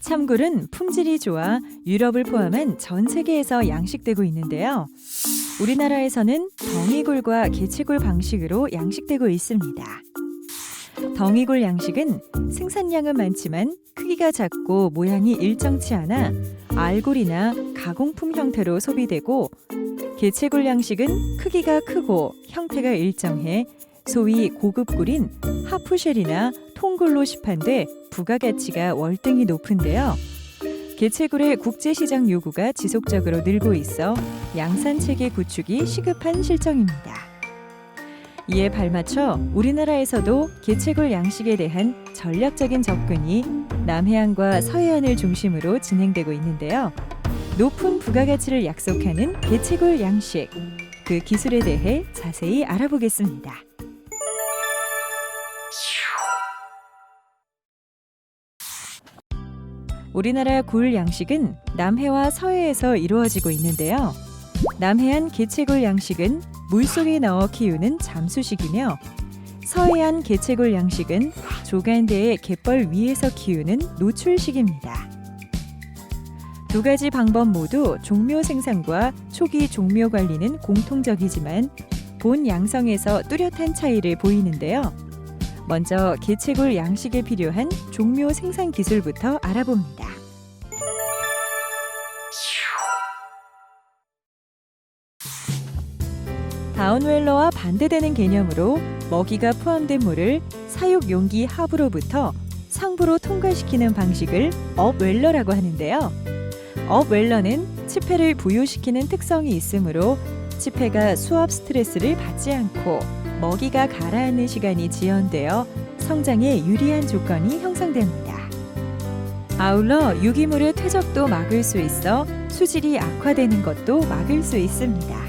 참굴은 품질이 좋아 유럽을 포함한 전 세계에서 양식되고 있는데요. 우리나라에서는 덩이굴과 개체굴 방식으로 양식되고 있습니다. 덩이굴 양식은 생산량은 많지만 크기가 작고 모양이 일정치 않아 알굴이나 가공품 형태로 소비되고, 개체굴 양식은 크기가 크고 형태가 일정해 소위 고급굴인 하프쉘이나 통굴로 시판돼 부가가치가 월등히 높은데요. 개체굴의 국제시장 요구가 지속적으로 늘고 있어 양산체계 구축이 시급한 실정입니다. 이에 발맞춰 우리나라에서도 개체굴 양식에 대한 전략적인 접근이 남해안과 서해안을 중심으로 진행되고 있는데요. 높은 부가가치를 약속하는 개체굴 양식, 그 기술에 대해 자세히 알아보겠습니다. 우리나라 굴 양식은 남해와 서해에서 이루어지고 있는데요. 남해안 개체굴 양식은 물속에 넣어 키우는 잠수식이며, 서해안 개체굴 양식은 조간대의 갯벌 위에서 키우는 노출식입니다. 두 가지 방법 모두 종묘 생산과 초기 종묘 관리는 공통적이지만 본 양성에서 뚜렷한 차이를 보이는데요. 먼저 개체굴 양식에 필요한 종묘 생산 기술부터 알아봅니다. 다운웰러와 반대되는 개념으로 먹이가 포함된 물을 사육 용기 하부로부터 상부로 통과시키는 방식을 업웰러라고 하는데요. 업웰러는 치패를 부유시키는 특성이 있으므로 치패가 수압 스트레스를 받지 않고 먹이가 가라앉는 시간이 지연되어 성장에 유리한 조건이 형성됩니다. 아울러 유기물의 퇴적도 막을 수 있어 수질이 악화되는 것도 막을 수 있습니다.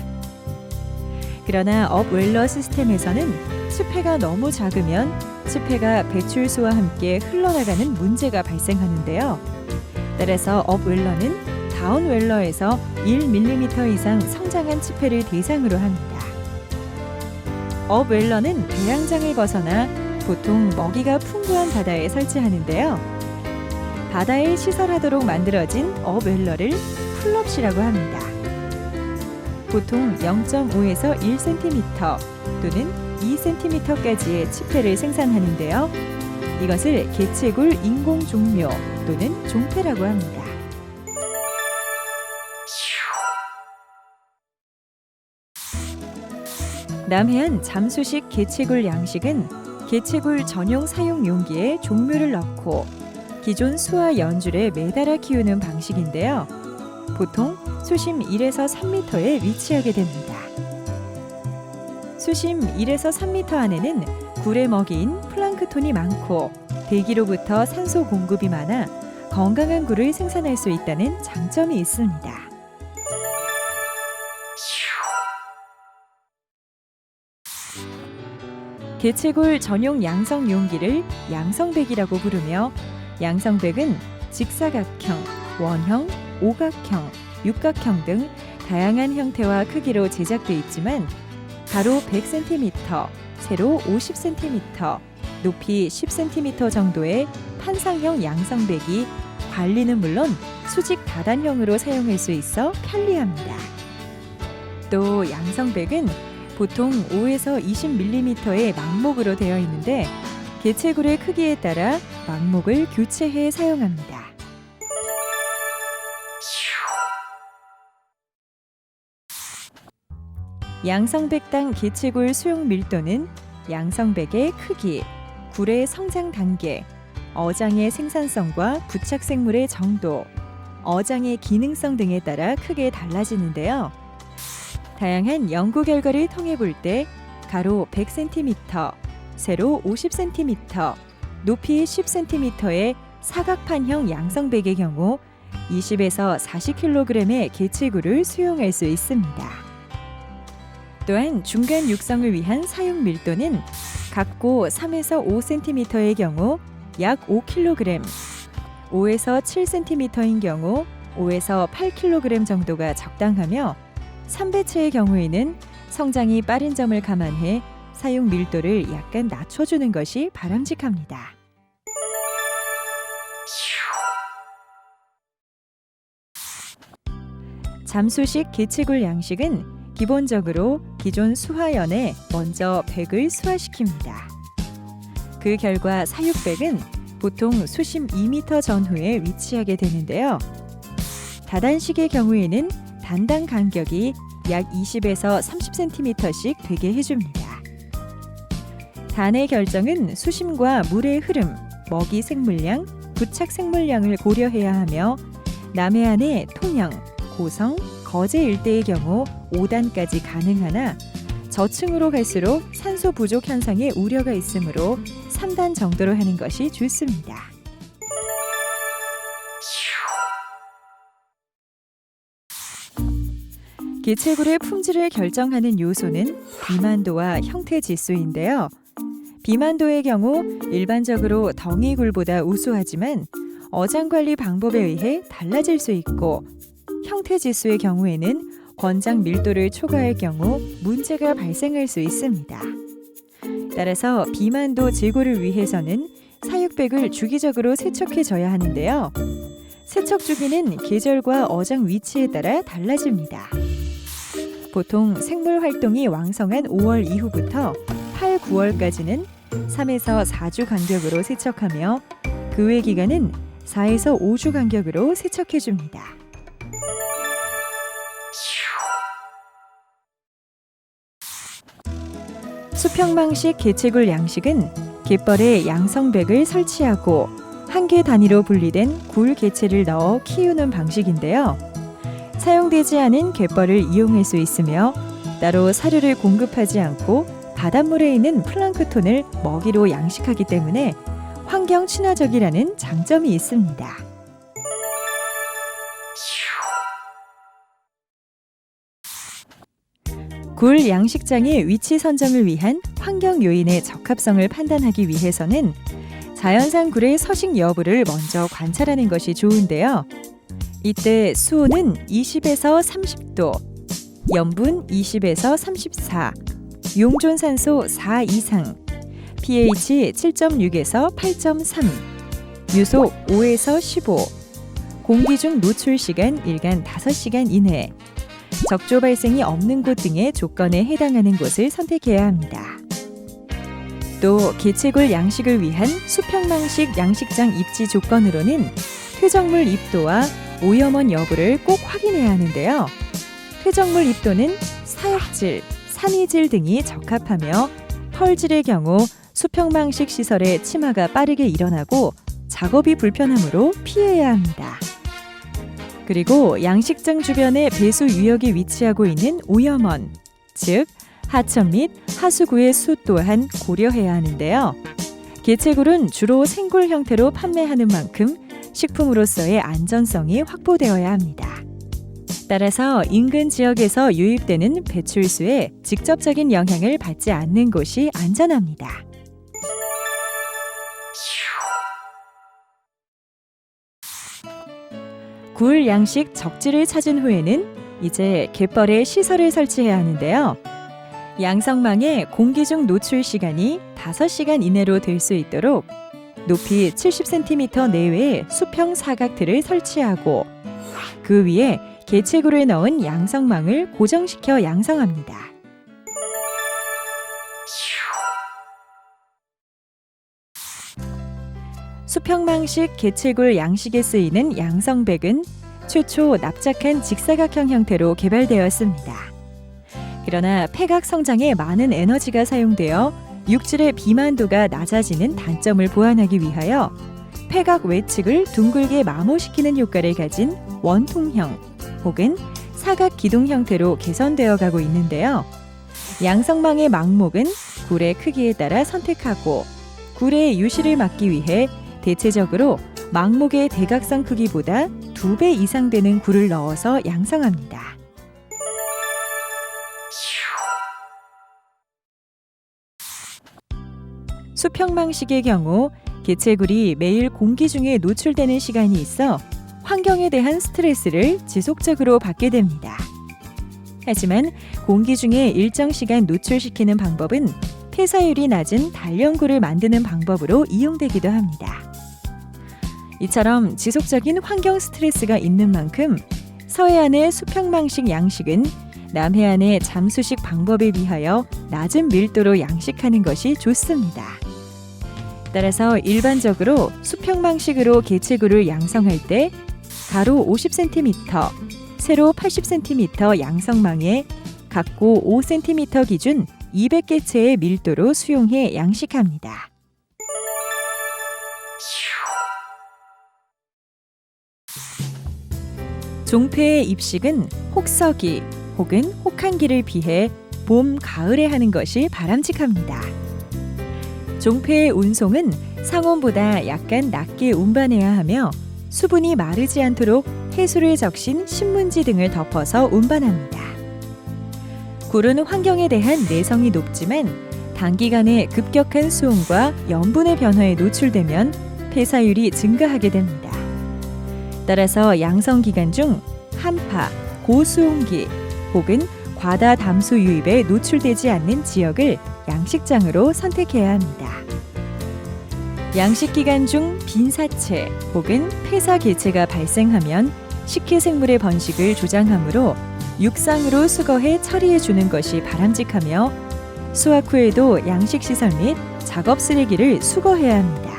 그러나 업웰러 시스템에서는 치패가 너무 작으면 치패가 배출수와 함께 흘러나가는 문제가 발생하는데요. 따라서 업웰러는 다운웰러에서 1mm 이상 성장한 치패를 대상으로 합니다. 업웰러는 배양장을 벗어나 보통 먹이가 풍부한 바다에 설치하는데요. 바다에 시설하도록 만들어진 업웰러를 풀업시라고 합니다. 보통 0.5에서 1cm 또는 2cm까지의 치패를 생산하는데요. 이것을 개체굴 인공종묘 또는 종패라고 합니다. 남해안 잠수식 개체굴 양식은 개체굴 전용 사용 용기에 종묘를 넣고 기존 수와 연줄에 매달아 키우는 방식인데요. 보통 수심 1에서 3m에 위치하게 됩니다. 수심 1에서 3m 안에는 굴의 먹이인 플랑크톤이 많고 대기로부터 산소 공급이 많아 건강한 굴을 생산할 수 있다는 장점이 있습니다. 개체굴 전용 양성 용기를 양성백이라고 부르며, 양성백은 직사각형, 원형, 오각형, 육각형 등 다양한 형태와 크기로 제작돼 있지만 가로 100cm, 세로 50cm, 높이 10cm 정도의 판상형 양성백이 관리는 물론 수직 다단형으로 사용할 수 있어 편리합니다. 또 양성백은 보통 5에서 20mm의 망목으로 되어 있는데 개체굴의 크기에 따라 망목을 교체해 사용합니다. 양성백당 개체굴 수용 밀도는 양성백의 크기, 굴의 성장 단계, 어장의 생산성과 부착 생물의 정도, 어장의 기능성 등에 따라 크게 달라지는데요. 다양한 연구 결과를 통해 볼 때 가로 100cm, 세로 50cm, 높이 10cm의 사각판형 양성백의 경우 20에서 40kg의 개체굴을 수용할 수 있습니다. 또한 중간 육성을 위한 사용 밀도는 각고 3에서 5cm의 경우 약 5kg, 5에서 7cm인 경우 5에서 8kg 정도가 적당하며, 3배체의 경우에는 성장이 빠른 점을 감안해 사용 밀도를 약간 낮춰주는 것이 바람직합니다. 잠수식 개체굴 양식은 기본적으로 기존 수화연에 먼저 백을 수화시킵니다. 그 결과 사육백은 보통 수심 2m 전후에 위치하게 되는데요. 다단식의 경우에는 단당 간격이 약 20에서 30cm씩 되게 해줍니다. 단의 결정은 수심과 물의 흐름, 먹이 생물량, 부착 생물량을 고려해야 하며 남해안의 통영, 고성, 거제 일대의 경우 5단까지 가능하나 저층으로 갈수록 산소 부족 현상의 우려가 있으므로 3단 정도로 하는 것이 좋습니다. 개체굴의 품질을 결정하는 요소는 비만도와 형태 지수인데요. 비만도의 경우 일반적으로 덩이굴보다 우수하지만 어장 관리 방법에 의해 달라질 수 있고, 형태 지수의 경우에는 권장 밀도를 초과할 경우 문제가 발생할 수 있습니다. 따라서 비만도 제고를 위해서는 사육백을 주기적으로 세척해줘야 하는데요. 세척 주기는 계절과 어장 위치에 따라 달라집니다. 보통 생물 활동이 왕성한 5월 이후부터 8, 9월까지는 3에서 4주 간격으로 세척하며 그 외 기간은 4에서 5주 간격으로 세척해줍니다. 수평방식 개체굴 양식은 갯벌에 양성백을 설치하고 한 개 단위로 분리된 굴 개체를 넣어 키우는 방식인데요. 사용되지 않은 갯벌을 이용할 수 있으며 따로 사료를 공급하지 않고 바닷물에 있는 플랑크톤을 먹이로 양식하기 때문에 환경 친화적이라는 장점이 있습니다. 굴 양식장의 위치 선정을 위한 환경 요인의 적합성을 판단하기 위해서는 자연산 굴의 서식 여부를 먼저 관찰하는 것이 좋은데요. 이때 수온은 20에서 30도, 염분 20에서 34, 용존산소 4 이상, pH 7.6에서 8.3, 유속 5에서 15, 공기 중 노출 시간 일간 5시간 이내, 적조 발생이 없는 곳 등의 조건에 해당하는 곳을 선택해야 합니다. 또 개체굴 양식을 위한 수평방식 양식장 입지 조건으로는 퇴적물 입도와 오염원 여부를 꼭 확인해야 하는데요. 퇴적물 입도는 사역질, 산이질 등이 적합하며 펄질의 경우 수평방식 시설의 침하가 빠르게 일어나고 작업이 불편하므로 피해야 합니다. 그리고 양식장 주변에 배수 유역이 위치하고 있는 오염원, 즉 하천 및 하수구의 수 또한 고려해야 하는데요. 개체굴은 주로 생굴 형태로 판매하는 만큼 식품으로서의 안전성이 확보되어야 합니다. 따라서 인근 지역에서 유입되는 배출수에 직접적인 영향을 받지 않는 곳이 안전합니다. 굴 양식 적지를 찾은 후에는 이제 갯벌에 시설을 설치해야 하는데요. 양성망의 공기 중 노출 시간이 5시간 이내로 될 수 있도록 높이 70cm 내외의 수평 사각틀을 설치하고 그 위에 개체굴을 넣은 양성망을 고정시켜 양성합니다. 수평방식 개체굴 양식에 쓰이는 양성백은 최초 납작한 직사각형 형태로 개발되었습니다. 그러나 폐각 성장에 많은 에너지가 사용되어 육질의 비만도가 낮아지는 단점을 보완하기 위하여 폐각 외측을 둥글게 마모시키는 효과를 가진 원통형 혹은 사각 기둥 형태로 개선되어 가고 있는데요. 양성망의 망목은 굴의 크기에 따라 선택하고 굴의 유실을 막기 위해 대체적으로 망목의 대각선 크기보다 2배 이상 되는 굴을 넣어서 양성합니다. 수평방식의 경우 개체굴이 매일 공기 중에 노출되는 시간이 있어 환경에 대한 스트레스를 지속적으로 받게 됩니다. 하지만 공기 중에 일정 시간 노출시키는 방법은 폐사율이 낮은 단련굴을 만드는 방법으로 이용되기도 합니다. 이처럼 지속적인 환경 스트레스가 있는 만큼 서해안의 수평방식 양식은 남해안의 잠수식 방법에 비하여 낮은 밀도로 양식하는 것이 좋습니다. 따라서 일반적으로 수평방식으로 개체굴을 양성할 때 가로 50cm, 세로 80cm 양성망에 각고 5cm 기준 200개체의 밀도로 수용해 양식합니다. 종폐의 입식은 혹서기 혹은 혹한기를 피해 봄, 가을에 하는 것이 바람직합니다. 종폐의 운송은 상온보다 약간 낮게 운반해야 하며 수분이 마르지 않도록 해수를 적신 신문지 등을 덮어서 운반합니다. 굴은 환경에 대한 내성이 높지만 단기간에 급격한 수온과 염분의 변화에 노출되면 폐사율이 증가하게 됩니다. 따라서 양성 기간 중 한파, 고수온기 혹은 과다 담수 유입에 노출되지 않는 지역을 양식장으로 선택해야 합니다. 양식 기간 중 빈사체 혹은 폐사 개체가 발생하면 식혜생물의 번식을 조장하므로 육상으로 수거해 처리해 주는 것이 바람직하며 수확 후에도 양식시설 및 작업 쓰레기를 수거해야 합니다.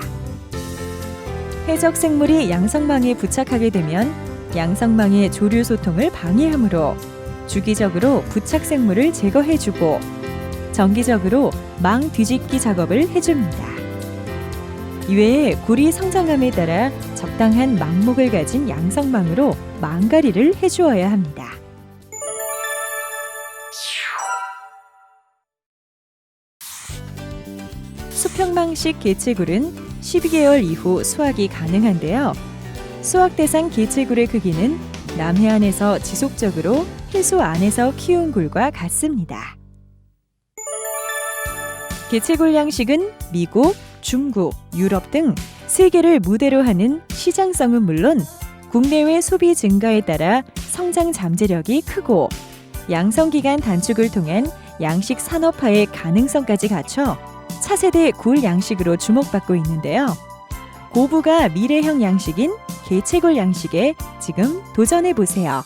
해적 생물이 양성망에 부착하게 되면 양성망의 조류 소통을 방해하므로 주기적으로 부착 생물을 제거해주고 정기적으로 망 뒤집기 작업을 해줍니다. 이외에 굴이 성장함에 따라 적당한 망목을 가진 양성망으로 망가리를 해주어야 합니다. 수평방식 개체굴은 12개월 이후 수확이 가능한데요. 수확 대상 개체굴의 크기는 남해안에서 지속적으로 해수 안에서 키운 굴과 같습니다. 개체굴 양식은 미국, 중국, 유럽 등 세계를 무대로 하는 시장성은 물론 국내외 소비 증가에 따라 성장 잠재력이 크고 양성기간 단축을 통한 양식 산업화의 가능성까지 갖춰 차세대 굴 양식으로 주목받고 있는데요. 고부가 미래형 양식인 개체굴 양식에 지금 도전해보세요.